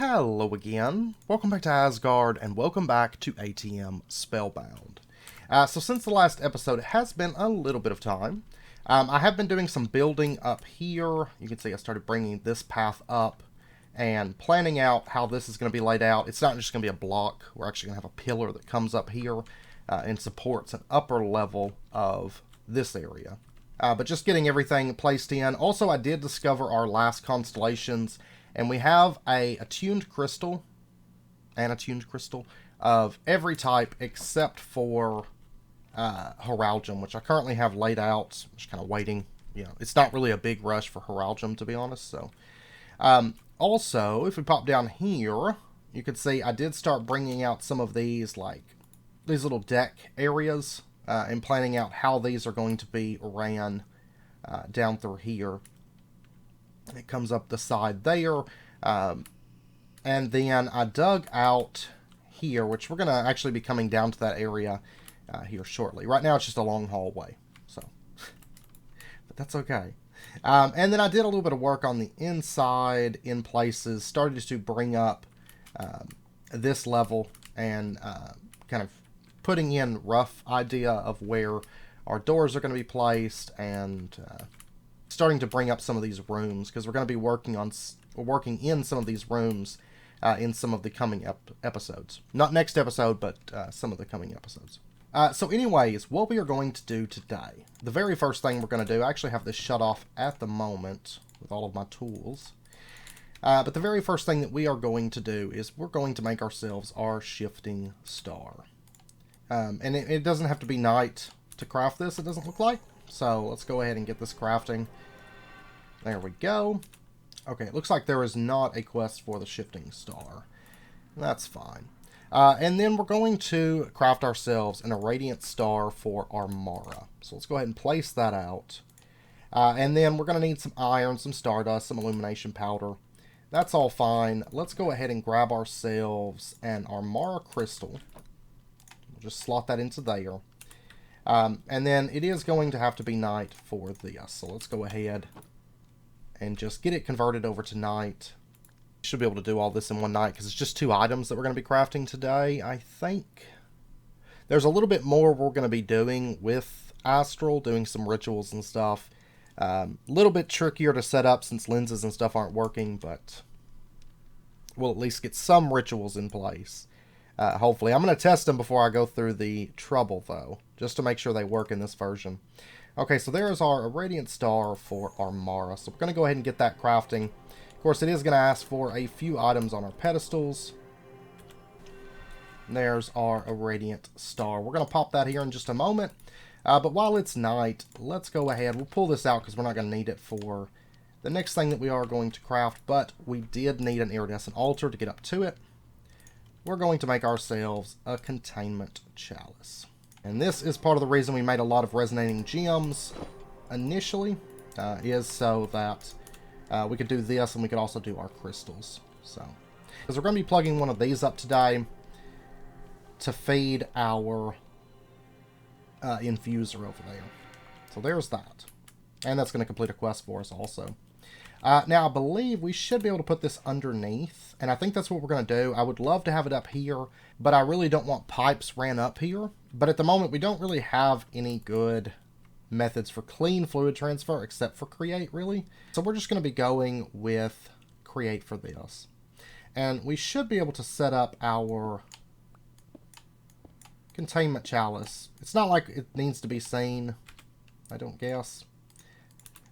Hello again, welcome back to Asgard, and welcome back to ATM Spellbound. So since the last episode, it has been a little bit of time. I have been doing some building up here. You can see I started bringing this path up and planning out how this is going to be laid out. It's not just going to be a block. We're actually going to have a pillar that comes up here and supports an upper level of this area. But just getting everything placed in. Also, I did discover our last constellations. And we have a attuned crystal, of every type except for Heraldium, which I currently have laid out. I'm just kind of waiting. You know, it's not really a big rush for Heraldium, to be honest. So, also, if we pop down here, you can see I did start bringing out some of these, like these little deck areas, and planning out how these are going to be ran down through here. It comes up the side there, and then I dug out here, which we're going to actually be coming down to that area here shortly. Right now it's just a long hallway, so but that's okay. And then I did a little bit of work on the inside in places, started to bring up this level and kind of putting in rough idea of where our doors are going to be placed, and starting to bring up some of these rooms, because we're going to be working in some of these rooms in some of the coming episodes. Not next episode, but some of the coming episodes. So anyways, what we are going to do today, the very first thing we're going to do, I actually have this shut off at the moment with all of my tools. But the very first thing that we are going to do is we're going to make ourselves our shifting star. And it doesn't have to be night to craft this, it doesn't look like. So let's go ahead and get this crafting. There we go. Okay, it looks like there is not a quest for the shifting star. That's fine. And then we're going to craft ourselves an irradiant star for Armara. So let's go ahead and place that out. And then we're going to need some iron, some stardust, some illumination powder. That's all fine. Let's go ahead and grab ourselves an Armara crystal. We'll just slot that into there. And then it is going to have to be night for this. So let's go ahead and just get it converted over to night. Should be able to do all this in one night because it's just 2 items that we're going to be crafting today, I think. There's a little bit more we're going to be doing with Astral, doing some rituals and stuff. A little bit trickier to set up since lenses and stuff aren't working, but we'll at least get some rituals in place. Hopefully. I'm going to test them before I go through the trouble, though, just to make sure they work in this version. Okay, so there's our Irradiant Star for Armara. So we're going to go ahead and get that crafting. Of course, it is going to ask for a few items on our pedestals. And there's our Irradiant Star. We're going to pop that here in just a moment. But while it's night, let's go ahead. We'll pull this out because we're not going to need it for the next thing that we are going to craft. But we did need an iridescent altar to get up to it. We're going to make ourselves a containment chalice. And this is part of the reason we made a lot of resonating gems initially, is so that we could do this and we could also do our crystals. So, because we're going to be plugging one of these up today to feed our infuser over there. So there's that. And that's going to complete a quest for us also. Now, I believe we should be able to put this underneath, and I think that's what we're going to do. I would love to have it up here, but I really don't want pipes ran up here. But at the moment, we don't really have any good methods for clean fluid transfer, except for create, really. So we're just going to be going with create for this. And we should be able to set up our containment chalice. It's not like it needs to be seen, I don't guess.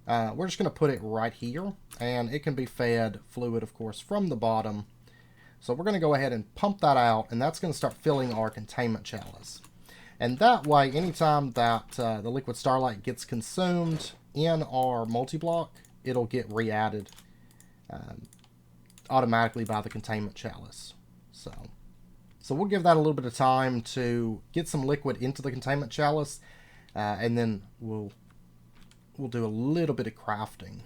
We're just going to put it right here, and it can be fed fluid, of course, from the bottom. So we're going to go ahead and pump that out, and that's going to start filling our containment chalice. And that way, anytime that the liquid starlight gets consumed in our multi-block, it'll get re-added automatically by the containment chalice. So we'll give that a little bit of time to get some liquid into the containment chalice, and then we'll do a little bit of crafting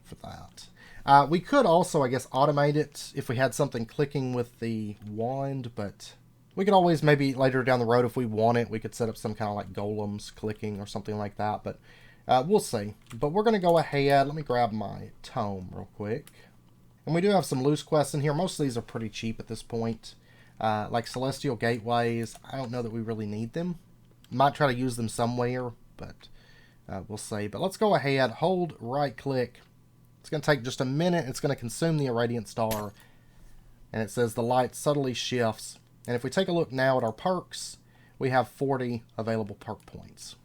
for that. We could also, I guess, automate it if we had something clicking with the wand, but we could always, maybe later down the road, if we want it, we could set up some kind of like golems clicking or something like that, but we'll see. But we're going to go ahead, let me grab my tome real quick. And we do have some loose quests in here. Most of these are pretty cheap at this point. Like Celestial Gateways, I don't know that we really need them. Might try to use them somewhere, but we'll see. But let's go ahead, hold right click. It's going to take just a minute. It's going to consume the Irradiant Star. And it says the light subtly shifts. And if we take a look now at our perks, we have 40 available perk points.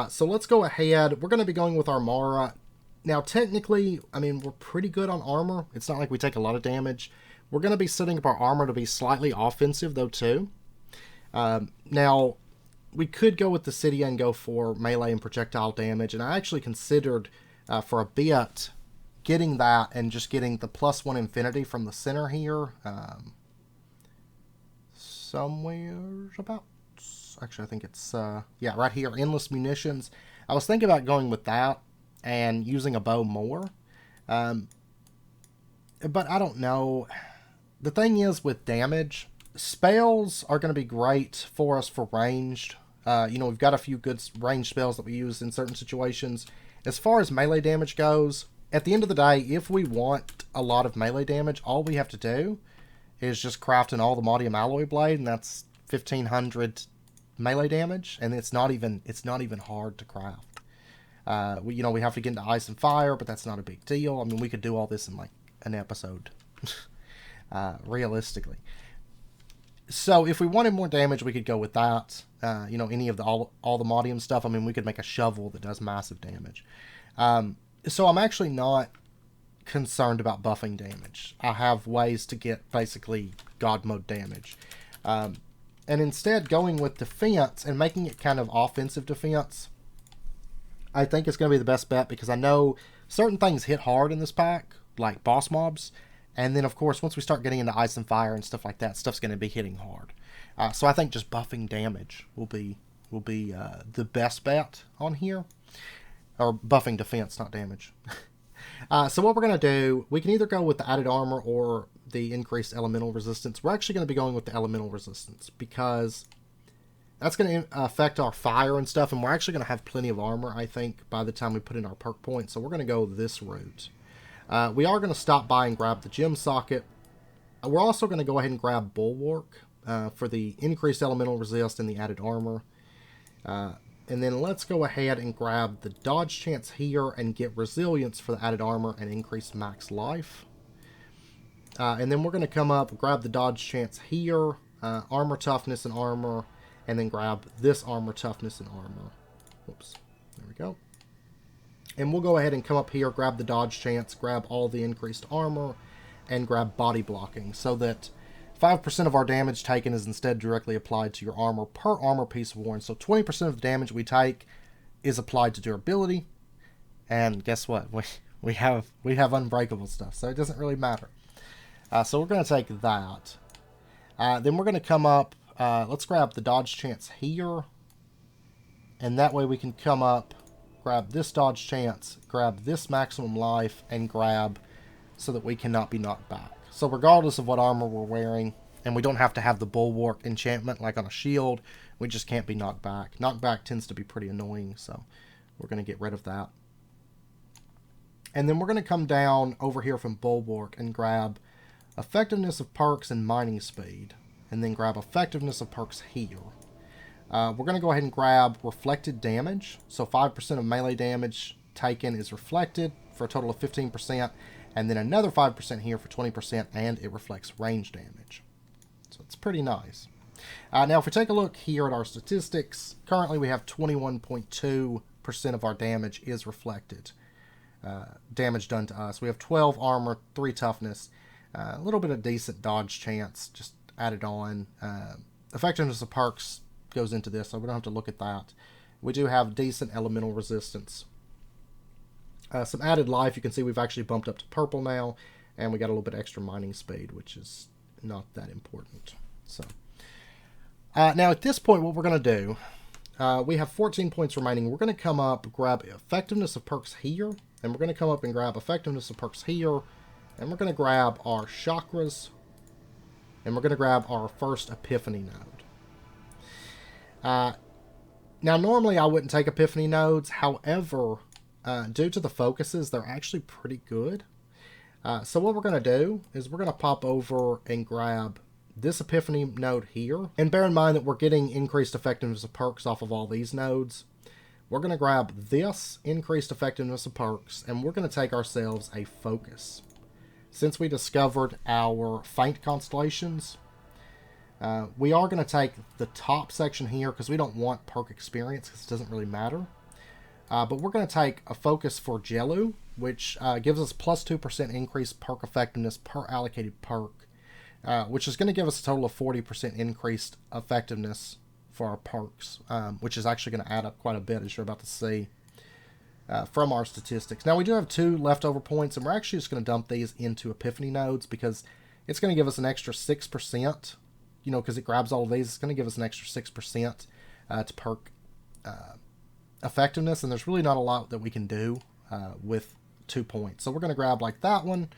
So let's go ahead. We're going to be going with Armara. Now, technically, I mean, we're pretty good on armor. It's not like we take a lot of damage. We're going to be setting up our armor to be slightly offensive, though, too. Now, we could go with the Cydia and go for melee and projectile damage. And I actually considered, for a bit, getting that and just getting the +1 infinity from the center here. Somewhere about... Actually, I think it's, yeah, right here, Endless Munitions. I was thinking about going with that and using a bow more. But I don't know. The thing is, with damage, spells are going to be great for us for ranged. You know, we've got a few good ranged spells that we use in certain situations. As far as melee damage goes, at the end of the day, if we want a lot of melee damage, all we have to do is just craft an Adamantium Alloy Blade, and that's 1500 melee damage, and it's not even hard to craft. You know, we have to get into Ice and Fire, but that's not a big deal. I mean, we could do all this in like an episode, realistically. So if we wanted more damage, we could go with that. You know, any of the Adamantium stuff. I mean, we could make a shovel that does massive damage. So I'm actually not concerned about buffing damage. I have ways to get basically God mode damage. And instead going with defense and making it kind of offensive defense, I think it's going to be the best bet, because I know certain things hit hard in this pack, like boss mobs. And then, of course, once we start getting into Ice and Fire and stuff like that, stuff's going to be hitting hard. So I think just buffing damage will be the best bet on here. Or buffing defense, not damage. So what we're going to do, we can either go with the added armor or the increased elemental resistance. We're actually going to be going with the elemental resistance, because that's going to affect our fire and stuff, and we're actually going to have plenty of armor, I think, by the time we put in our perk points. So we're going to go this route. We are going to stop by and grab the gem socket. We're also going to go ahead and grab Bulwark for the increased elemental resist and the added armor. And then let's go ahead and grab the dodge chance here and get resilience for the added armor and increased max life. And then we're going to come up, grab the dodge chance here, armor toughness and armor, and then grab this armor toughness and armor. Whoops, there we go. And we'll go ahead and come up here, grab the dodge chance, grab all the increased armor, and grab body blocking, so that 5% of our damage taken is instead directly applied to your armor per armor piece worn. So 20% of the damage we take is applied to durability. And guess what? We have unbreakable stuff, so it doesn't really matter. So we're going to take that. Then we're going to come up, let's grab the dodge chance here. And that way we can come up, grab this dodge chance, grab this maximum life, and grab so that we cannot be knocked back. So regardless of what armor we're wearing, and we don't have to have the Bulwark enchantment like on a shield, we just can't be knocked back. Knockback tends to be pretty annoying, so we're going to get rid of that. And then we're going to come down over here from Bulwark and grab effectiveness of perks and mining speed, and then grab effectiveness of perks here. We're going to go ahead and grab reflected damage, so 5% of melee damage taken is reflected for a total of 15%, and then another 5% here for 20%, and it reflects range damage. So it's pretty nice. Now, if we take a look here at our statistics, currently we have 21.2% of our damage is reflected. Damage done to us. We have 12 armor, 3 toughness, a little bit of decent dodge chance just added on. Effectiveness of perks goes into this, so we don't have to look at that. We do have decent elemental resistance. Some added life. You can see we've actually bumped up to purple now, and we got a little bit extra mining speed, which is not that important. So now at this point, what we're going to do, we have 14 points remaining. We're going to come up, grab effectiveness of perks here, and we're going to come up and grab effectiveness of perks here, and we're going to grab our chakras, and we're going to grab our first Epiphany Node. Now, normally I wouldn't take Epiphany Nodes. However, due to the focuses, they're actually pretty good. So what we're going to do is we're going to pop over and grab this Epiphany node here. And bear in mind that we're getting increased effectiveness of perks off of all these nodes. We're going to grab this increased effectiveness of perks, and we're going to take ourselves a focus. Since we discovered our faint constellations, we are going to take the top section here because we don't want perk experience because it doesn't really matter. But we're going to take a focus for Jellu, which gives us plus 2% increased perk effectiveness per allocated perk, which is going to give us a total of 40% increased effectiveness for our perks, which is actually going to add up quite a bit, as you're about to see from our statistics. Now, we do have 2 leftover points, and we're actually just going to dump these into Epiphany nodes because it's going to give us an extra 6%, you know, because it grabs all of these. It's going to give us an extra 6% to perk effectiveness, and there's really not a lot that we can do with 2 points. So we're going to grab like that one,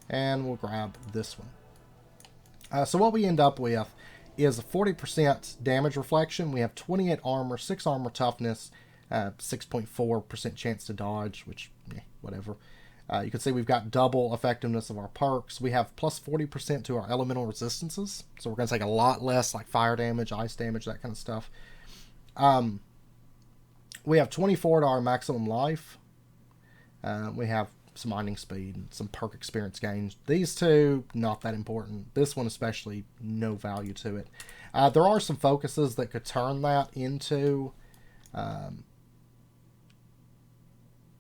and we'll grab this one. So what we end up with is a 40% damage reflection. We have 28 armor, 6 armor toughness, 6.4% chance to dodge, which, whatever. You can see we've got double effectiveness of our perks. We have plus 40% to our elemental resistances, so we're going to take a lot less like fire damage, ice damage, that kind of stuff. We have 24 to our maximum life. We have some mining speed and some perk experience gains. These 2, not that important. This one especially, no value to it. There are some focuses that could turn that into,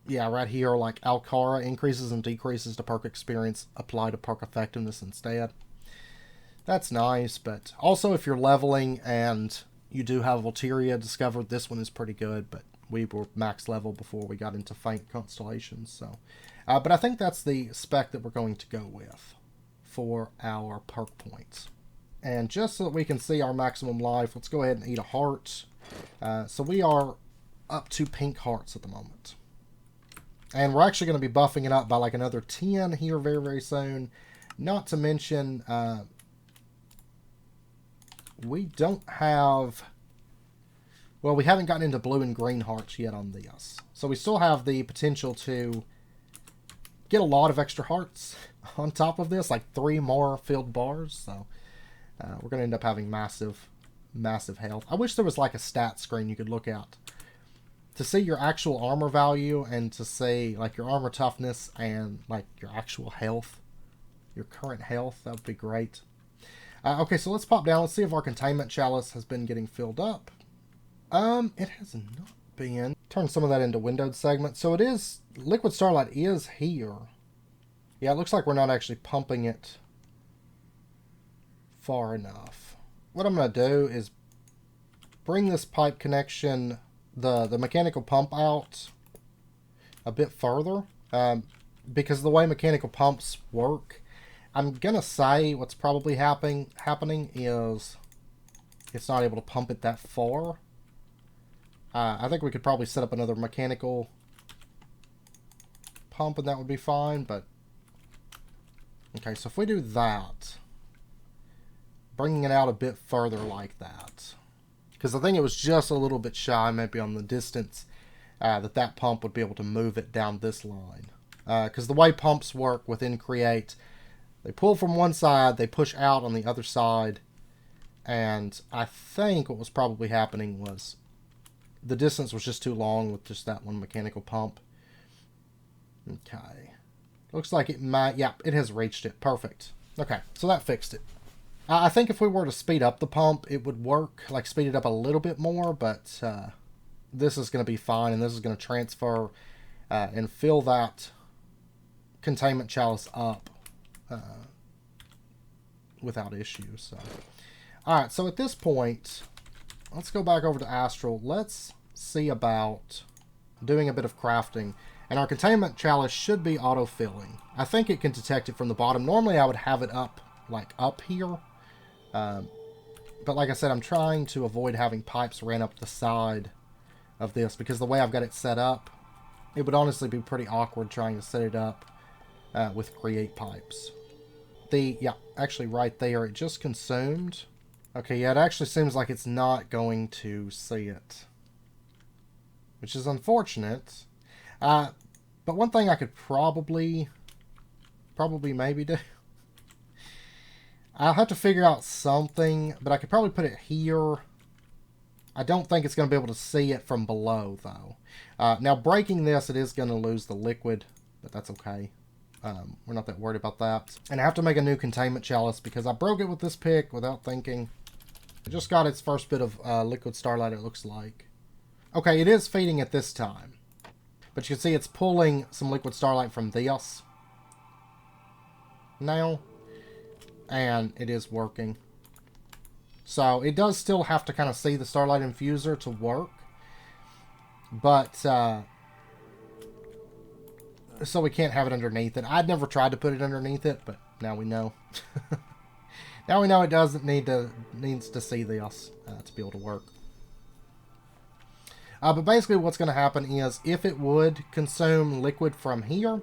right here, like Alcara, increases and decreases to perk experience, apply to perk effectiveness instead. That's nice, but also if you're leveling and you do have Volteria discovered, this one is pretty good, but we were max level before we got into faint constellations, so... but I think that's the spec that we're going to go with for our perk points. And just so that we can see our maximum life, let's go ahead and eat a heart. So we are up to pink hearts at the moment. And we're actually going to be buffing it up by like another 10 here very, very soon. Not to mention, we don't have... Well, we haven't gotten into blue and green hearts yet on this. So we still have the potential to get a lot of extra hearts on top of this, like 3 more filled bars. So we're going to end up having massive, massive health. I wish there was like a stat screen you could look at to see your actual armor value and to see like your armor toughness and like your actual health, your current health. That would be great. Okay, so let's pop down. Let's see if our containment chalice has been getting filled up. It has not been. Turn some of that into windowed segment. So it is, liquid starlight is here. Yeah, it looks like we're not actually pumping it far enough. What I'm going to do is bring this pipe connection, the mechanical pump out a bit further. Because the way mechanical pumps work, I'm going to say what's probably happening is it's not able to pump it that far. I think we could probably set up another mechanical pump and that would be fine, but... Okay, so if we do that, bringing it out a bit further like that, because I think it was just a little bit shy, maybe on the distance, that pump would be able to move it down this line. Because the way pumps work within Create, they pull from one side, they push out on the other side, and I think what was probably happening was the distance was just too long with just that one mechanical pump. Okay. Looks like it might... Yeah, it has reached it. Perfect. Okay, so that fixed it. I think if we were to speed up the pump, it would work. Like, speed it up a little bit more, but this is going to be fine, and this is going to transfer and fill that containment chalice up without issue. So, alright, so at this point... Let's go back over to Astral. Let's see about doing a bit of crafting. And our containment chalice should be auto-filling. I think it can detect it from the bottom. Normally I would have it up, like up here. But like I said, I'm trying to avoid having pipes ran up the side of this. Because the way I've got it set up, it would honestly be pretty awkward trying to set it up with create pipes. Yeah, actually right there, it just consumed... Okay, yeah, it actually seems like it's not going to see it. Which is unfortunate. But one thing I could probably probably maybe do. I'll have to figure out something, but I could probably put it here. I don't think it's going to be able to see it from below, though. Now, breaking this, it is going to lose the liquid, but that's okay. We're not that worried about that. And I have to make a new containment chalice because I broke it with this pick without thinking. It just got its first bit of liquid starlight, it looks like. Okay, it is feeding it this time. But you can see it's pulling some liquid starlight from this now. And it is working. So it does still have to kind of see the starlight infuser to work. But, so we can't have it underneath it. I'd never tried to put it underneath it, but now we know. Now we know it doesn't needs to see this to be able to work. But basically what's going to happen is if it would consume liquid from here,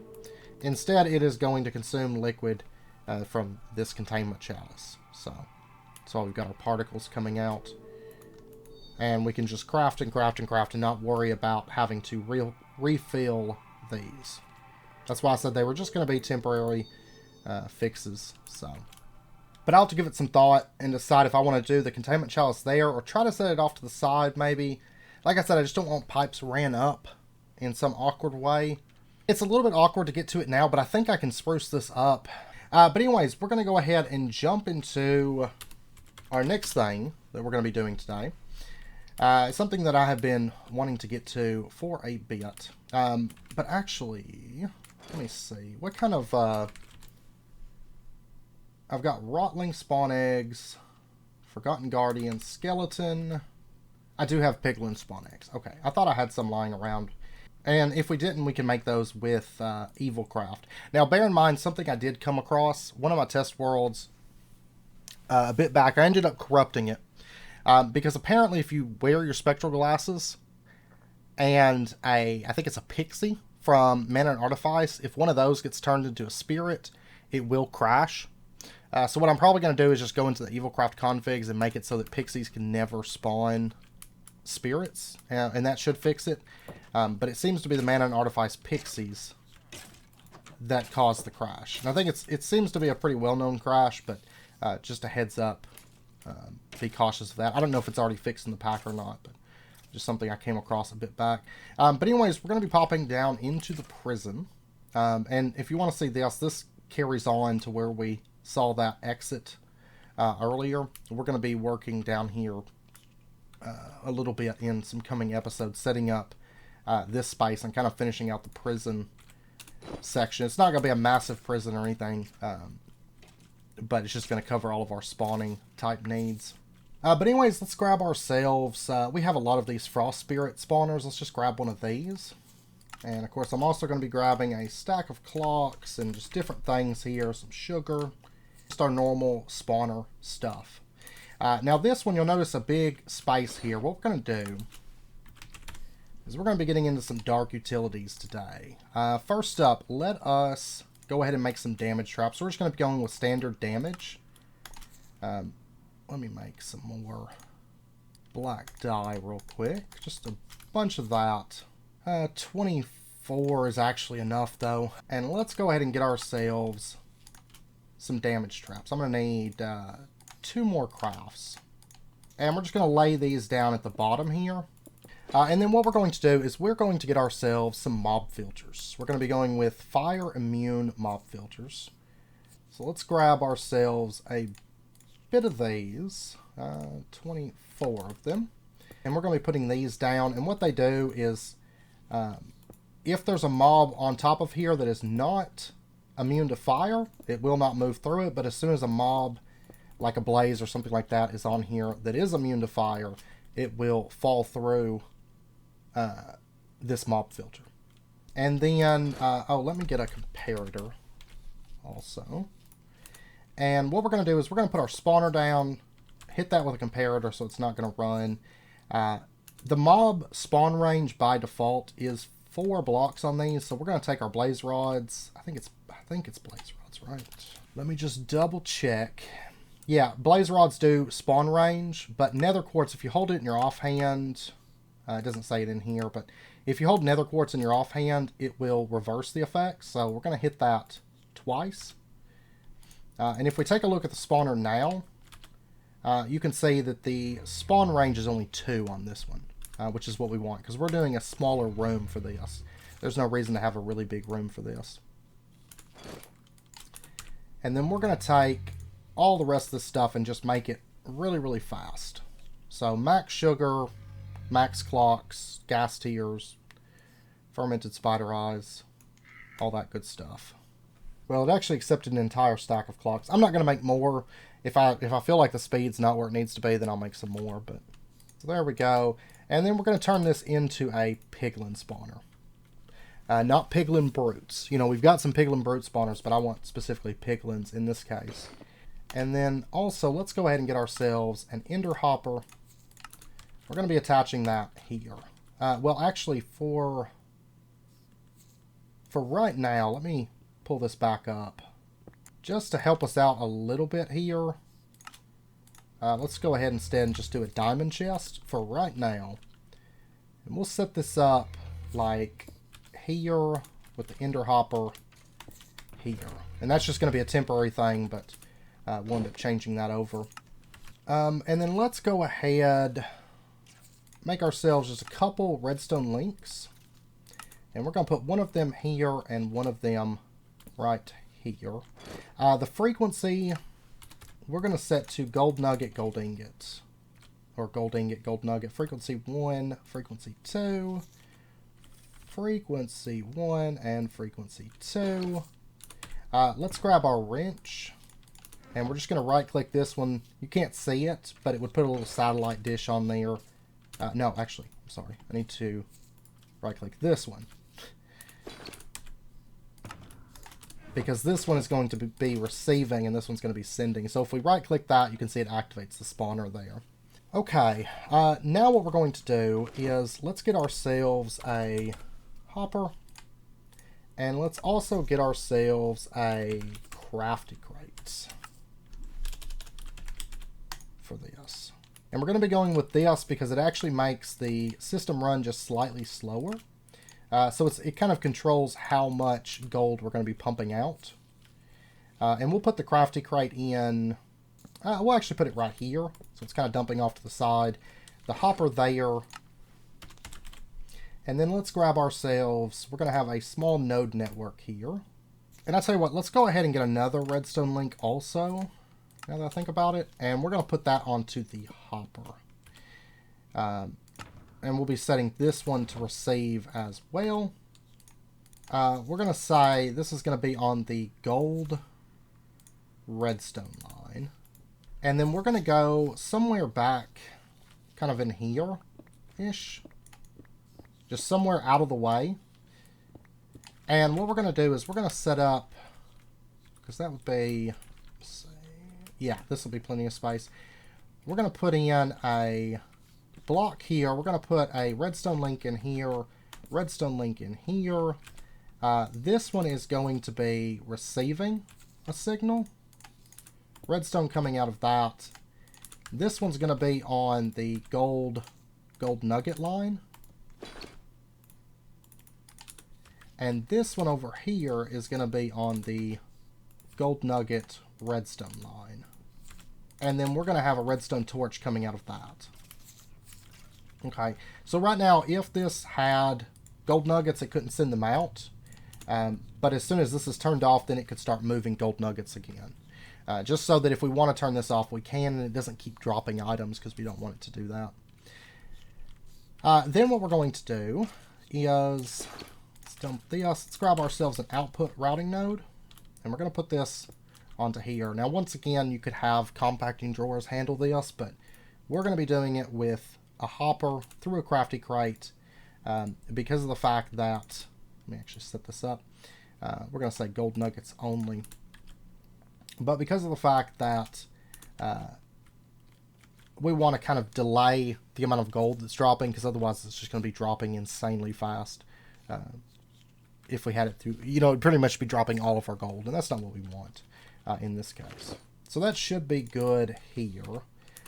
instead it is going to consume liquid from this containment chalice. So that's why we've got our particles coming out. And we can just craft and craft and craft and not worry about having to refill these. That's why I said they were just going to be temporary fixes. But I'll have to give it some thought and decide if I want to do the containment chalice there or try to set it off to the side maybe. Like I said, I just don't want pipes ran up in some awkward way. It's a little bit awkward to get to it now, but I think I can spruce this up. But anyways, we're going to go ahead and jump into our next thing that we're going to be doing today. It's something that I have been wanting to get to for a bit. But actually, let me see. What kind of... I've got Rotling Spawn Eggs, Forgotten Guardian, Skeleton. I do have Piglin Spawn Eggs. Okay, I thought I had some lying around. And if we didn't, we can make those with Evil Craft. Now, bear in mind, something I did come across. One of my test worlds, a bit back, I ended up corrupting it. Because apparently if you wear your spectral glasses and I think it's a pixie from Mana and Artifice, if one of those gets turned into a spirit, it will crash. So what I'm probably going to do is just go into the Evil Craft configs and make it so that pixies can never spawn spirits, and that should fix it. But it seems to be the Mana and Artifice pixies that caused the crash. And I think it seems to be a pretty well-known crash, but just a heads up, be cautious of that. I don't know if it's already fixed in the pack or not, but just something I came across a bit back. But anyways, we're going to be popping down into the prison. And if you want to see this carries on to where we saw that exit earlier. We're going to be working down here a little bit in some coming episodes, setting up this space and kind of finishing out the prison section. It's not going to be a massive prison or anything, but it's just going to cover all of our spawning type needs. But anyways, let's grab ourselves, we have a lot of these frost spirit spawners. Let's just grab one of these. And of course I'm also going to be grabbing a stack of clocks and just different things here, some sugar, just our normal spawner stuff. Now this one, you'll notice a big space here. What we're going to do is we're going to be getting into some dark utilities today. First up, let us go ahead and make some damage traps. We're just going to be going with standard damage. Let me make some more black dye real quick. Just a bunch of that. 24 is actually enough though. And let's go ahead and get ourselves some damage traps. I'm going to need 2 more crafts. And we're just going to lay these down at the bottom here. And then what we're going to do is we're going to get ourselves some mob filters. We're going to be going with fire immune mob filters. So let's grab ourselves a bit of these, 24 of them. And we're going to be putting these down. And what they do is, if there's a mob on top of here that is not immune to fire, it will not move through it. But as soon as a mob, like a blaze or something like that, is on here that is immune to fire, it will fall through this mob filter. And then, oh, let me get a comparator also. And what we're going to do is we're going to put our spawner down, hit that with a comparator so it's not going to run. The mob spawn range by default is 4 blocks on these, so we're going to take our blaze rods. I think it's blaze rods, right? Let me just double check. Yeah, blaze rods do spawn range, but nether quartz, if you hold it in your offhand, it doesn't say it in here, but if you hold nether quartz in your offhand, it will reverse the effect. So we're going to hit that twice. And if we take a look at the spawner now, you can see that the spawn range is only 2 on this one, which is what we want, because we're doing a smaller room for this. There's no reason to have a really big room for this. And then we're going to take all the rest of this stuff and just make it really, really fast. So max sugar, max clocks, gas tears, fermented spider eyes, all that good stuff. Well, it actually accepted an entire stack of clocks. I'm not going to make more. If I feel like the speed's not where it needs to be, then I'll make some more. But so there we go. And then we're going to turn this into a piglin spawner. Not piglin brutes. You know, we've got some piglin brute spawners, but I want specifically piglins in this case. And then also, let's go ahead and get ourselves an ender hopper. We're going to be attaching that here. Well, actually, for right now, let me pull this back up. Just to help us out a little bit here, let's go ahead instead and just do a diamond chest for right now. And we'll set this up like here with the ender hopper here. And that's just going to be a temporary thing, but we'll end up changing that over. And then let's go ahead, make ourselves just a couple redstone links. And we're going to put one of them here and one of them right here. The frequency, we're going to set to gold nugget, gold ingot. Or gold ingot, gold nugget. Frequency 1, frequency 2. Frequency 1 and frequency 2. Let's grab our wrench. And we're just going to right click this one. You can't see it, but it would put a little satellite dish on there. No, actually, I'm sorry. I need to right click this one. Because this one is going to be receiving and this one's going to be sending. So if we right click that, you can see it activates the spawner there. Okay, now what we're going to do is let's get ourselves a hopper. And let's also get ourselves a crafty crate for this. And we're going to be going with this because it actually makes the system run just slightly slower. So it kind of controls how much gold we're going to be pumping out. And we'll put the crafty crate in, we'll actually put it right here. So it's kind of dumping off to the side. The hopper there. And then let's grab ourselves, we're going to have a small node network here. And I'll tell you what, let's go ahead and get another redstone link also, now that I think about it. And we're going to put that onto the hopper. And we'll be setting this one to receive as well. We're going to say this is going to be on the gold redstone line. And then we're going to go somewhere back, kind of in here-ish. Just somewhere out of the way. And what we're going to do is we're going to set up, because that would be, yeah, this will be plenty of space. We're going to put in a block here. We're going to put a redstone link in here, redstone link in here. This one is going to be receiving a signal. Redstone coming out of that. This one's going to be on the gold nugget line. And this one over here is going to be on the gold nugget redstone line. And then we're going to have a redstone torch coming out of that. Okay, so right now, if this had gold nuggets, it couldn't send them out. But as soon as this is turned off, then it could start moving gold nuggets again. Just so that if we want to turn this off, we can, and it doesn't keep dropping items because we don't want it to do that. Then what we're going to do is, let's dump this. Let's grab ourselves an output routing node, and we're going to put this onto here. Now, once again, you could have compacting drawers handle this, but we're going to be doing it with a hopper through a crafty crate because of the fact that, let me actually set this up. We're going to say gold nuggets only. But because of the fact that we want to kind of delay the amount of gold that's dropping, because otherwise it's just going to be dropping insanely fast. If we had it through, you know, it'd pretty much be dropping all of our gold, and that's not what we want in this case. So that should be good here.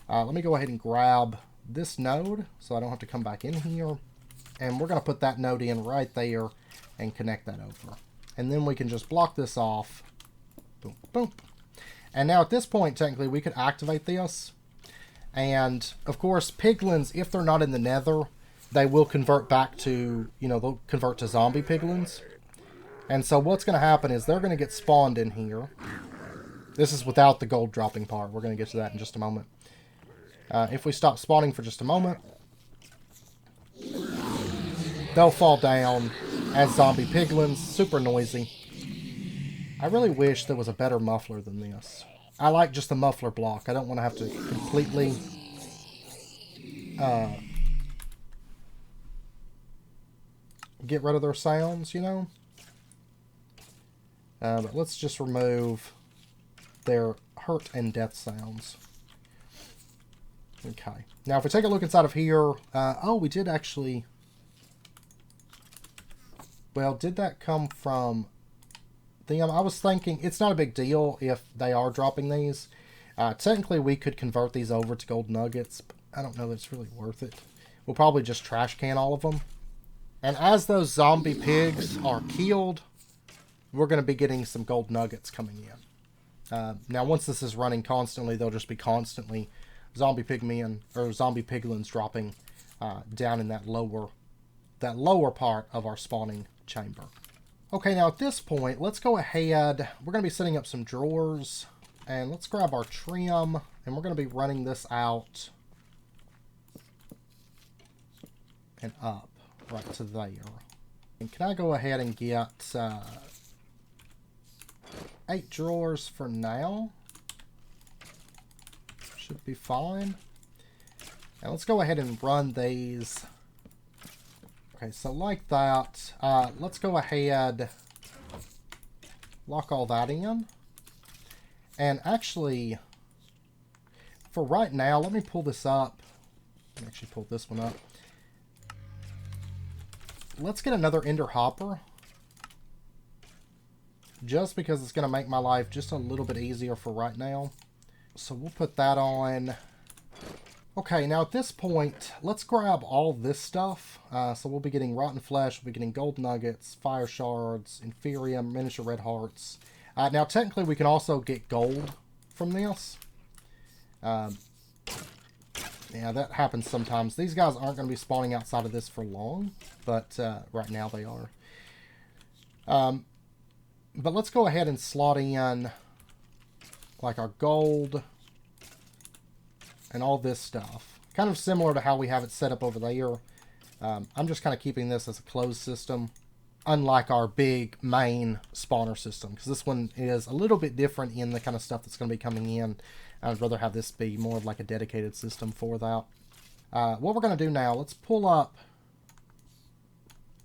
Let me go ahead and grab this node so I don't have to come back in here. And we're going to put that node in right there and connect that over. And then we can just block this off Boom, boom. And now at this point, technically, we could activate this. And, of course, piglins, if they're not in the nether, they will convert back to, you know, they'll convert to zombie piglins. And so what's going to happen is they're going to get spawned in here. This is without the gold dropping part. We're going to get to that in just a moment. If we stop spawning for just a moment, they'll fall down as zombie piglins. Super noisy. I really wish there was a better muffler than this. I like just the muffler block. I don't want to have to completely get rid of their sounds, you know? But let's just remove their hurt and death sounds. Okay. Now, if we take a look inside of here... oh, we did actually... Well, did that come from... I was thinking it's not a big deal if they are dropping these. Technically, we could convert these over to gold nuggets, but I don't know that it's really worth it. We'll probably just trash can all of them. And as those zombie pigs are killed, we're going to be getting some gold nuggets coming in. Now, once this is running constantly, they'll just be constantly zombie pigmen or zombie piglins dropping down in that lower part of our spawning chamber. Okay, now at this point, let's go ahead. We're going to be setting up some drawers. And let's grab our trim. And we're going to be running this out. And up. Right to there. And can I go ahead and get 8 drawers for now? Should be fine. And let's go ahead and run these... Okay, so like that, let's go ahead, lock all that in. And actually, for right now, let me pull this up. Let me actually pull this one up. Let's get another ender hopper. Just because it's going to make my life just a little bit easier for right now. So we'll put that on. Okay, now at this point, let's grab all this stuff. So we'll be getting rotten flesh, we'll be getting gold nuggets, fire shards, inferium, miniature red hearts. Now technically we can also get gold from this. Yeah, that happens sometimes. These guys aren't going to be spawning outside of this for long, but right now they are. But let's go ahead and slot in like our gold and all this stuff. Kind of similar to how we have it set up over there. I'm just kind of keeping this as a closed system, unlike our big main spawner system, because this one is a little bit different in the kind of stuff that's going to be coming in. I'd rather have this be more of like a dedicated system for that. What we're going to do now, let's pull up...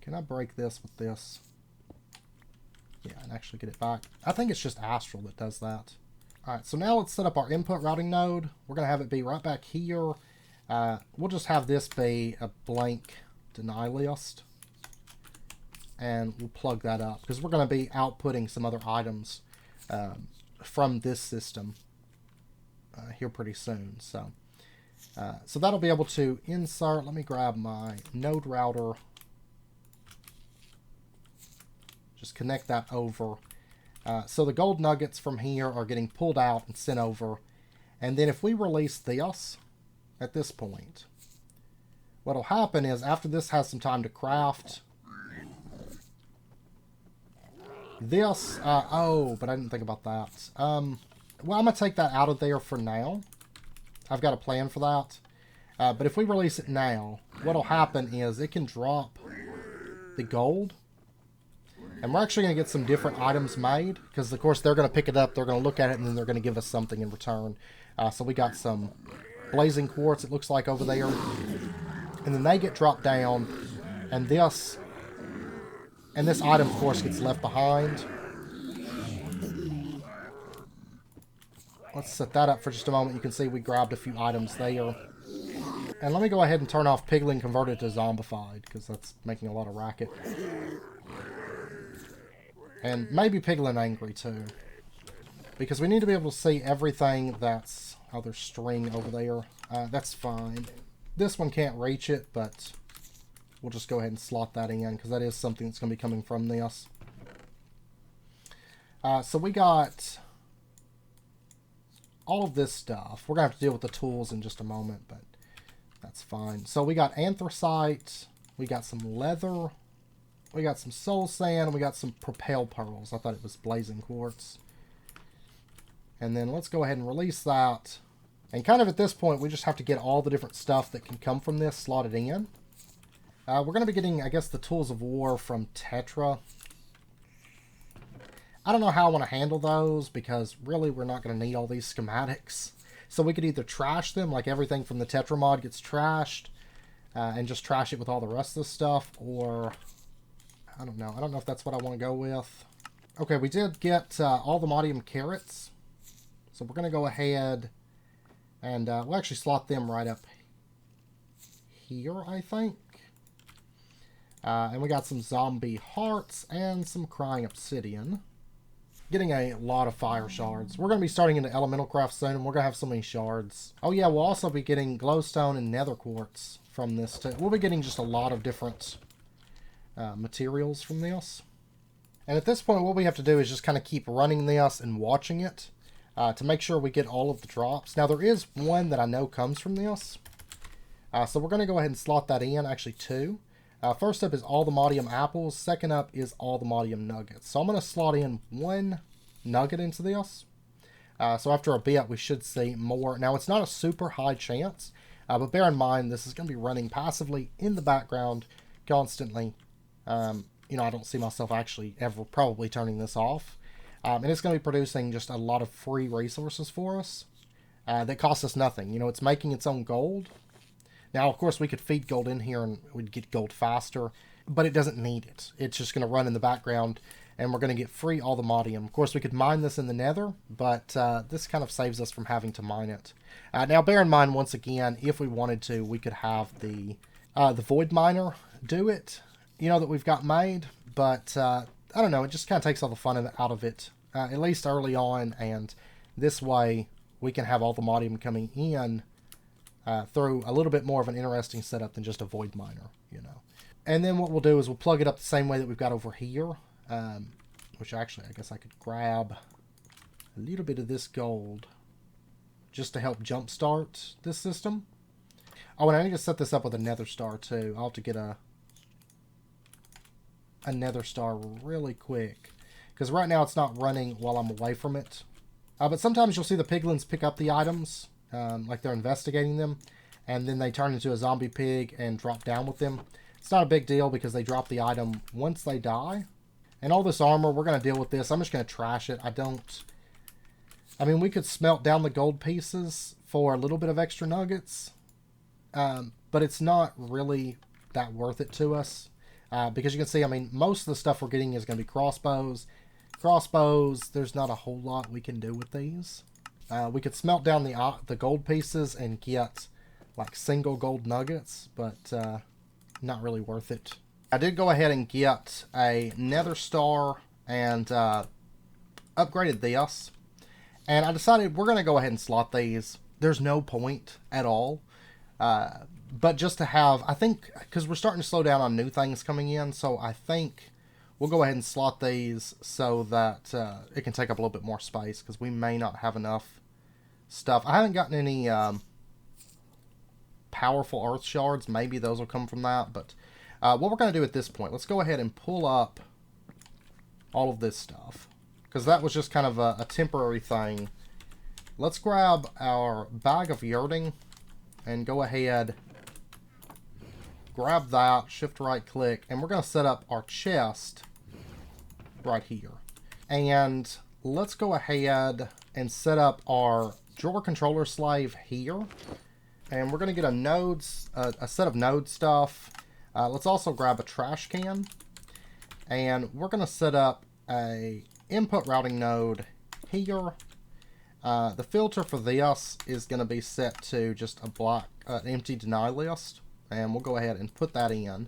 Can I break this with this? Yeah, and actually get it back. I think it's just Astral that does that. Alright, so now let's set up our input routing node. We're going to have it be right back here. We'll just have this be a blank deny list. And we'll plug that up, because we're going to be outputting some other items from this system here pretty soon. So that'll be able to insert. Let me grab my node router. Just connect that over. So the gold nuggets from here are getting pulled out and sent over. And then if we release this at this point, what'll happen is after this has some time to craft, this, oh, but I didn't think about that. Well, I'm going to take that out of there for now. I've got a plan for that. But if we release it now, what'll happen is it can drop the gold. And we're actually going to get some different items made, because of course they're going to pick it up, they're going to look at it, and then they're going to give us something in return. So we got some blazing quartz, it looks like, over there. And then they get dropped down, and this item, of course, gets left behind. Let's set that up for just a moment. You can see we grabbed a few items there. And let me go ahead and turn off Piglin converted to zombified, because that's making a lot of racket. And maybe Piglin angry too. Because we need to be able to see everything that's... Oh, there's string over there. That's fine. This one can't reach it, but we'll just go ahead and slot that in, because that is something that's going to be coming from this. So we got all of this stuff. We're going to have to deal with the tools in just a moment, but that's fine. So we got anthracite, we got some leather, we got some soul sand, and we got some propel pearls. I thought it was blazing quartz. And then let's go ahead and release that. And kind of at this point, we just have to get all the different stuff that can come from this slotted in. We're going to be getting, I guess, the tools of war from Tetra. I don't know how I want to handle those, because really we're not going to need all these schematics. So we could either trash them, like everything from the Tetra mod gets trashed, and just trash it with all the rest of the stuff, or I don't know. I don't know if that's what I want to go with. Okay, we did get all the modium carrots. So we're going to go ahead and we'll actually slot them right up here, I think. And we got some zombie hearts and some crying obsidian. Getting a lot of fire shards. We're going to be starting into elemental craft soon, and we're going to have so many shards. Oh yeah, we'll also be getting glowstone and nether quartz from this too. We'll be getting just a lot of different materials from this. And at this point, what we have to do is just kind of keep running this and watching it to make sure we get all of the drops. Now, there is one that I know comes from this. So we're going to go ahead and slot that in, actually two. First up is all the modium apples. Second up is all the modium nuggets. So I'm going to slot in one nugget into this. So after a bit, we should see more. Now, it's not a super high chance, but bear in mind, this is going to be running passively in the background constantly. You know, I don't see myself actually ever probably turning this off. And it's going to be producing just a lot of free resources for us that cost us nothing. You know, it's making its own gold. Now, of course, we could feed gold in here and we'd get gold faster, but it doesn't need it. It's just going to run in the background, and we're going to get free all the modium. Of course, we could mine this in the nether, but this kind of saves us from having to mine it. Now, bear in mind, once again, if we wanted to, we could have the void miner do it, you know, that we've got made, but I don't know, it just kind of takes all the fun out of it, at least early on, and this way we can have all the modium coming in through a little bit more of an interesting setup than just a void miner, you know. And then what we'll do is we'll plug it up the same way that we've got over here, which actually I guess I could grab a little bit of this gold just to help jumpstart this system. Oh, and I need to set this up with a nether star too. I'll have to get a nether star really quick, because right now it's not running while I'm away from it. But sometimes you'll see the piglins pick up the items, like they're investigating them, and then they turn into a zombie pig and drop down with them. It's not a big deal because they drop the item once they die. And all this armor, we're going to deal with this. I'm just going to trash it. I mean, we could smelt down the gold pieces for a little bit of extra nuggets, but it's not really that worth it to us. Because you can see, I mean, most of the stuff we're getting is going to be crossbows. Crossbows, there's not a whole lot we can do with these. We could smelt down the gold pieces and get like single gold nuggets, but not really worth it. I did go ahead and get a nether star and upgraded this. And I decided we're going to go ahead and slot these. There's no point at all. But just to have, I think, because we're starting to slow down on new things coming in, so I think we'll go ahead and slot these so that it can take up a little bit more space, because we may not have enough stuff. I haven't gotten any powerful earth shards. Maybe those will come from that, but what we're going to do at this point, let's go ahead and pull up all of this stuff, because that was just kind of a temporary thing. Let's grab our bag of yurting and go ahead, grab that, shift right click, and we're going to set up our chest right here. And let's go ahead and set up our drawer controller slave here. And we're going to get a set of node stuff. Let's also grab a trash can. And we're going to set up a input routing node here. The filter for this is going to be set to just a black empty deny list. And we'll go ahead and put that in.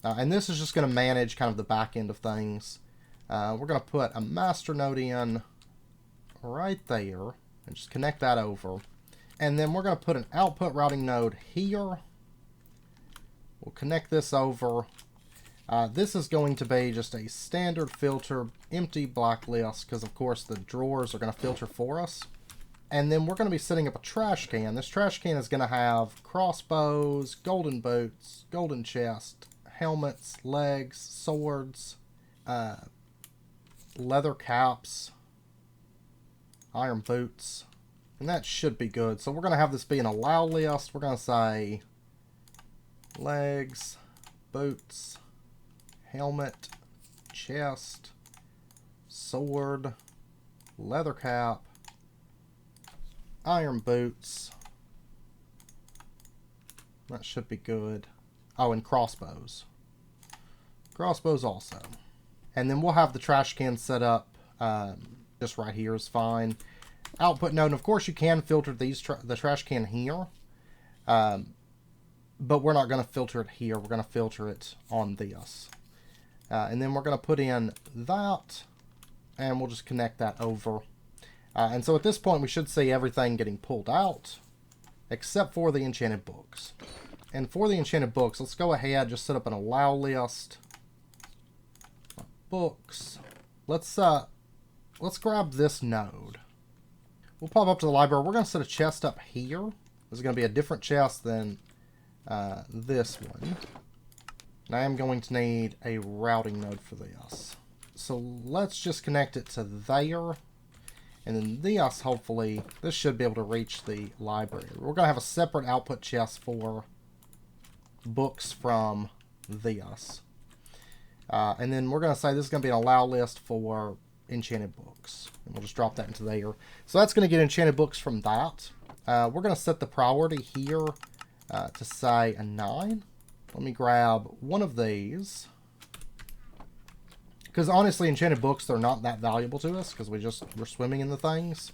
And this is just going to manage kind of the back end of things. We're going to put a master node in right there and just connect that over. And then we're going to put an output routing node here. We'll connect this over. This is going to be just a standard filter empty black list, because of course the drawers are going to filter for us. And then we're going to be setting up a trash can. This trash can is going to have crossbows, golden boots, golden chest, helmets, legs, swords, leather caps, iron boots. And that should be good. So we're going to have this be an allow list. We're going to say legs, boots, helmet, chest, sword, leather cap, iron boots. That should be good. Oh, and crossbows. Crossbows also. And then we'll have the trash can set up just right here is fine. Output node, and of course you can filter these the trash can here. But we're not going to filter it here. We're going to filter it on this. And then we're going to put in that. And we'll just connect that over. And so at this point we should see everything getting pulled out. Except for the enchanted books. And for the enchanted books, let's go ahead, just set up an allow list. Books. Let's grab this node. We'll pop up to the library. We're going to set a chest up here. This is going to be a different chest than this one. And I am going to need a routing node for this. So let's just connect it to there. And then this, hopefully, this should be able to reach the library. We're going to have a separate output chest for books from this. And then we're going to say this is going to be an allow list for enchanted books. And we'll just drop that into there. So that's going to get enchanted books from that. We're going to set the priority here to say a 9. Let me grab one of these. Because honestly, enchanted books, they're not that valuable to us because we're swimming in the things.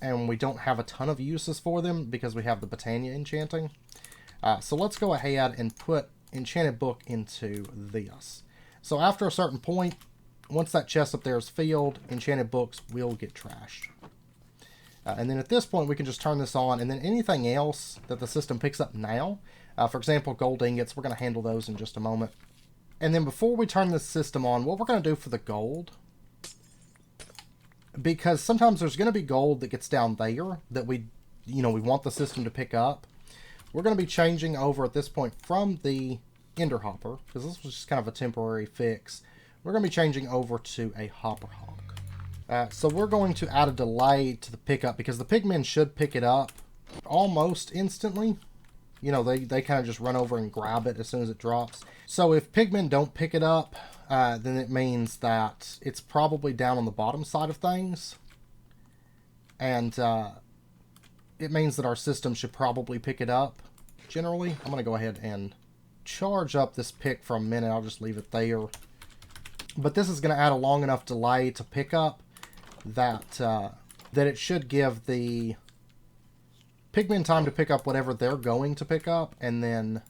And we don't have a ton of uses for them because we have the Botania enchanting. So let's go ahead and put enchanted book into this. So after a certain point, once that chest up there is filled, enchanted books will get trashed. And then at this point, we can just turn this on. And then anything else that the system picks up now, for example, gold ingots, we're going to handle those in just a moment. And then before we turn this system on, what we're going to do for the gold, because sometimes there's going to be gold that gets down there that we want the system to pick up. We're going to be changing over at this point from the Ender Hopper, because this was just kind of a temporary fix. We're going to be changing over to a Hopper Hawk. So we're going to add a delay to the pickup because the pigmen should pick it up almost instantly. You know, they kind of just run over and grab it as soon as it drops. So if pigmen don't pick it up, then it means that it's probably down on the bottom side of things. And it means that our system should probably pick it up, generally. I'm going to go ahead and charge up this pick for a minute. I'll just leave it there. But this is going to add a long enough delay to pick up that, that it should give the pigmen time to pick up whatever they're going to pick up, and then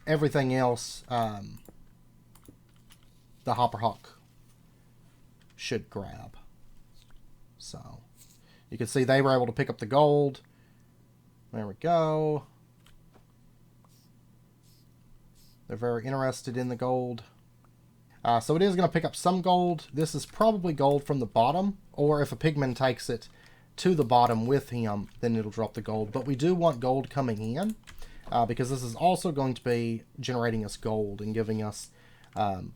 everything else the Hopper Hawk should grab. So you can see they were able to pick up the gold. There we go. They're very interested in the gold. So it is going to pick up some gold. This is probably gold from the bottom, or if a pigman takes it to the bottom with him, then it'll drop the gold. But we do want gold coming in, because this is also going to be generating us gold and giving us kind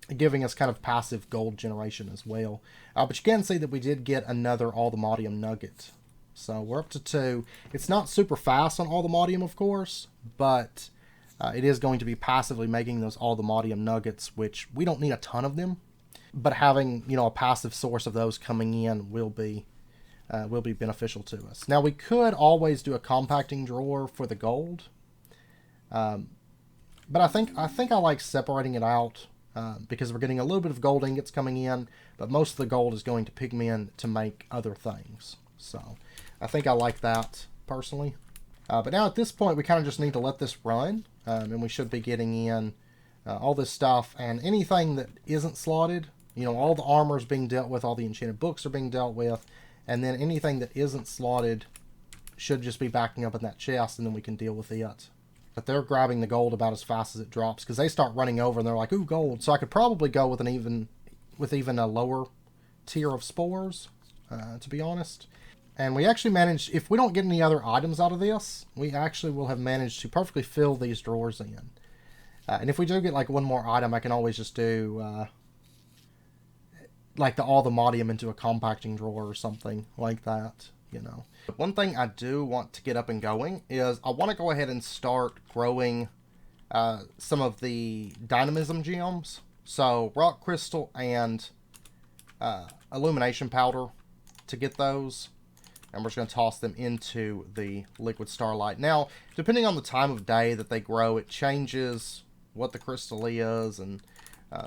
of passive gold generation as well. But you can see that we did get another Allthemodium nugget. So we're up to 2. It's not super fast on Allthemodium, of course, but it is going to be passively making those Allthemodium nuggets, which we don't need a ton of them. But having, a passive source of those coming in will be beneficial to us. Now, we could always do a compacting drawer for the gold. But I think I like separating it out because we're getting a little bit of gold ingots coming in, but most of the gold is going to pigmen to make other things. So I think I like that personally. But now at this point, we kind of just need to let this run, and we should be getting in all this stuff, and anything that isn't slotted, all the armor is being dealt with, all the enchanted books are being dealt with, and then anything that isn't slotted should just be backing up in that chest, and then we can deal with it. But they're grabbing the gold about as fast as it drops, because they start running over, and they're like, ooh, gold. So I could probably go with even a lower tier of spores. to be honest. And we actually managed, if we don't get any other items out of this, we actually will have managed to perfectly fill these drawers in. And if we do get like one more item, I can always just do like all the modium into a compacting drawer or something like that, you know. One thing I do want to get up and going is I want to go ahead and start growing some of the dynamism gems. So rock crystal and illumination powder to get those. And we're just going to toss them into the liquid starlight. Now, depending on the time of day that they grow, it changes what the crystal is and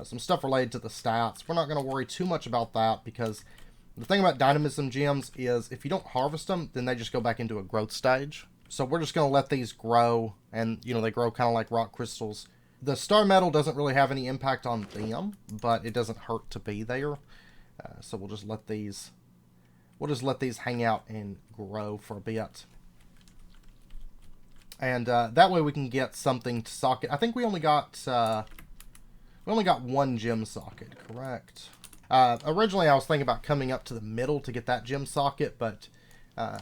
some stuff related to the stats. We're not going to worry too much about that because the thing about dynamism gems is if you don't harvest them, then they just go back into a growth stage. So we're just going to let these grow, and you know, they grow kind of like rock crystals. The star metal doesn't really have any impact on them, but it doesn't hurt to be there. So we'll just let these hang out and grow for a bit. And that way we can get something to socket. I think we only got one gem socket, correct? Originally I was thinking about coming up to the middle to get that gem socket, but I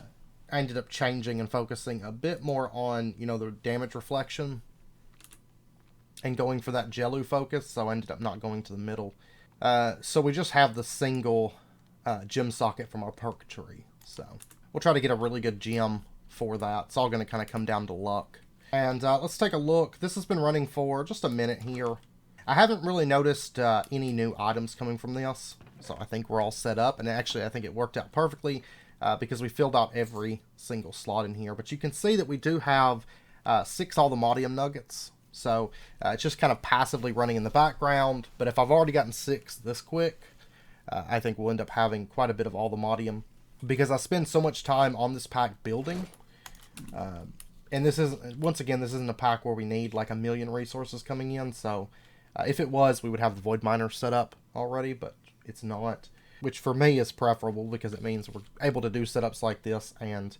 ended up changing and focusing a bit more on, you know, the damage reflection and going for that Jellu focus, so I ended up not going to the middle. So we just have the single gem socket from our perk tree. So we'll try to get a really good gem for that. It's all going to kind of come down to luck. And let's take a look. This has been running for just a minute here. I haven't really noticed any new items coming from this, so I think we're all set up. And actually, I think it worked out perfectly because we filled out every single slot in here. But you can see that we do have 6 all the modium nuggets. So it's just kind of passively running in the background. But if I've already gotten 6 this quick, I think we'll end up having quite a bit of all the modium because I spend so much time on this pack building. And this is, once again, this isn't a pack where we need like 1 million resources coming in. So if it was, we would have the void miner set up already, but it's not, which for me is preferable because it means we're able to do setups like this and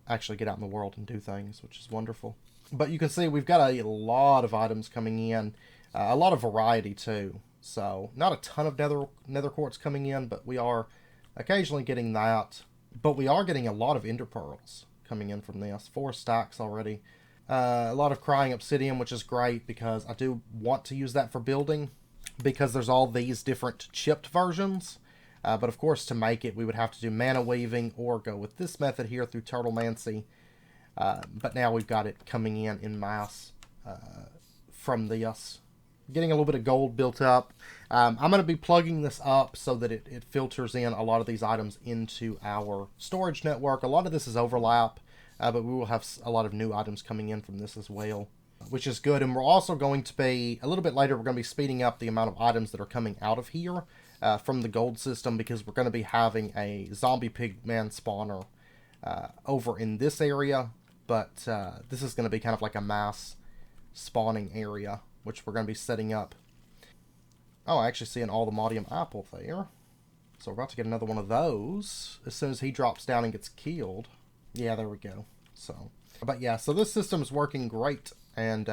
actually get out in the world and do things, which is wonderful. But you can see we've got a lot of items coming in, a lot of variety too. So not a ton of nether quartz coming in, but we are occasionally getting that. But we are getting a lot of ender pearls coming in from this. 4 stacks already. A lot of crying obsidian, which is great because I do want to use that for building because there's all these different chipped versions. But of course, to make it, we would have to do mana weaving or go with this method here through turtlemancy. But now we've got it coming in mass from this. Getting a little bit of gold built up. I'm going to be plugging this up so that it filters in a lot of these items into our storage network. A lot of this is overlap, but we will have a lot of new items coming in from this as well, which is good. And we're also going to be, a little bit later, we're going to be speeding up the amount of items that are coming out of here from the gold system because we're going to be having a zombie pigman spawner over in this area. But this is going to be kind of like a mass spawning area, which we're going to be setting up. Oh, I actually see an all the modium apple there. So we're about to get another one of those as soon as he drops down and gets killed. Yeah, there we go. So, but yeah, so this system is working great, and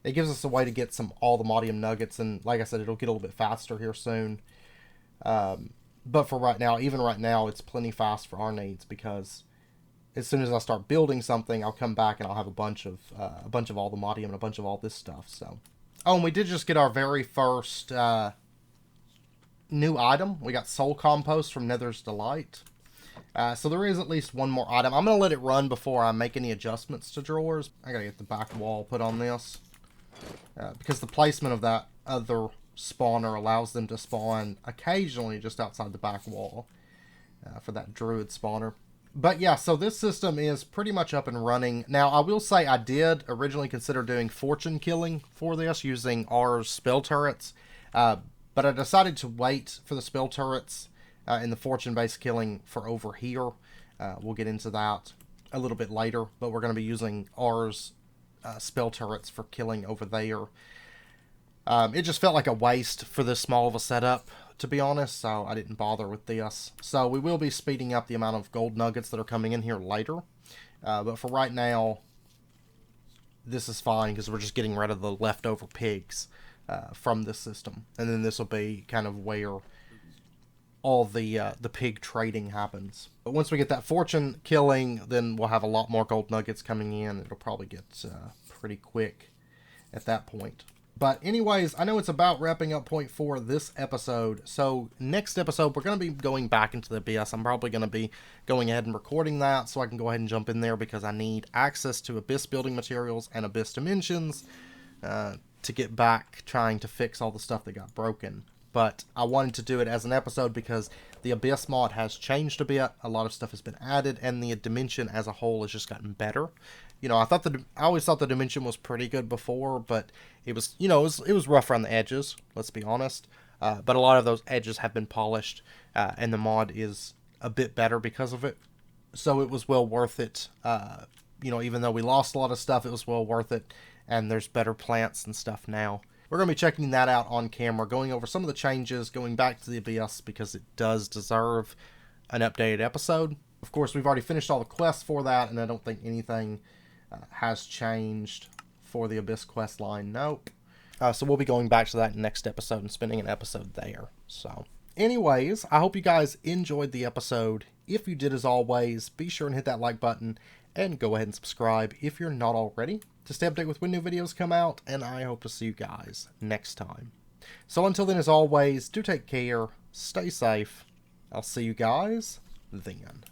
it gives us a way to get some all the modium nuggets, and like I said, it'll get a little bit faster here soon. But for right now, even right now, it's plenty fast for our needs because as soon as I start building something, I'll come back and I'll have a bunch of all the modium and a bunch of all this stuff. So, oh, and we did just get our very first new item. We got soul compost from Nether's Delight. So there is at least one more item. I'm going to let it run before I make any adjustments to drawers. I got to get the back wall put on this. Because the placement of that other spawner allows them to spawn occasionally just outside the back wall for that druid spawner. But yeah, so this system is pretty much up and running. Now, I will say I did originally consider doing fortune killing for this using R's spell turrets. But I decided to wait for the spell turrets in the fortune-based killing for over here. We'll get into that a little bit later, but we're going to be using R's spell turrets for killing over there. It just felt like a waste for this small of a setup, to be honest, so I didn't bother with this. So we will be speeding up the amount of gold nuggets that are coming in here later. But for right now, this is fine because we're just getting rid of the leftover pigs from this system. And then this will be kind of where all the pig trading happens. But once we get that fortune killing, then we'll have a lot more gold nuggets coming in. It'll probably get pretty quick at that point. But anyways, I know it's about wrapping up point for this episode. So next episode, we're going to be going back into the Abyss. I'm probably going to be going ahead and recording that so I can go ahead and jump in there because I need access to Abyss building materials and Abyss dimensions to get back trying to fix all the stuff that got broken. But I wanted to do it as an episode because the Abyss mod has changed a bit. A lot of stuff has been added, and the dimension as a whole has just gotten better. You know, I always thought the dimension was pretty good before, but it was, you know, it was rough around the edges. Let's be honest. But a lot of those edges have been polished, and the mod is a bit better because of it. So it was well worth it. You know, even though we lost a lot of stuff, it was well worth it. And there's better plants and stuff now. We're going to be checking that out on camera, going over some of the changes, going back to the Abyss because it does deserve an updated episode. Of course, we've already finished all the quests for that, and I don't think anything has changed for the Abyss quest line. Nope. So we'll be going back to that next episode and spending an episode there. So, anyways, I hope you guys enjoyed the episode. If you did, as always, be sure and hit that like button and go ahead and subscribe if you're not already to stay updated with when new videos come out, and I hope to see you guys next time. So until then, as always, do take care, stay safe. I'll see you guys then.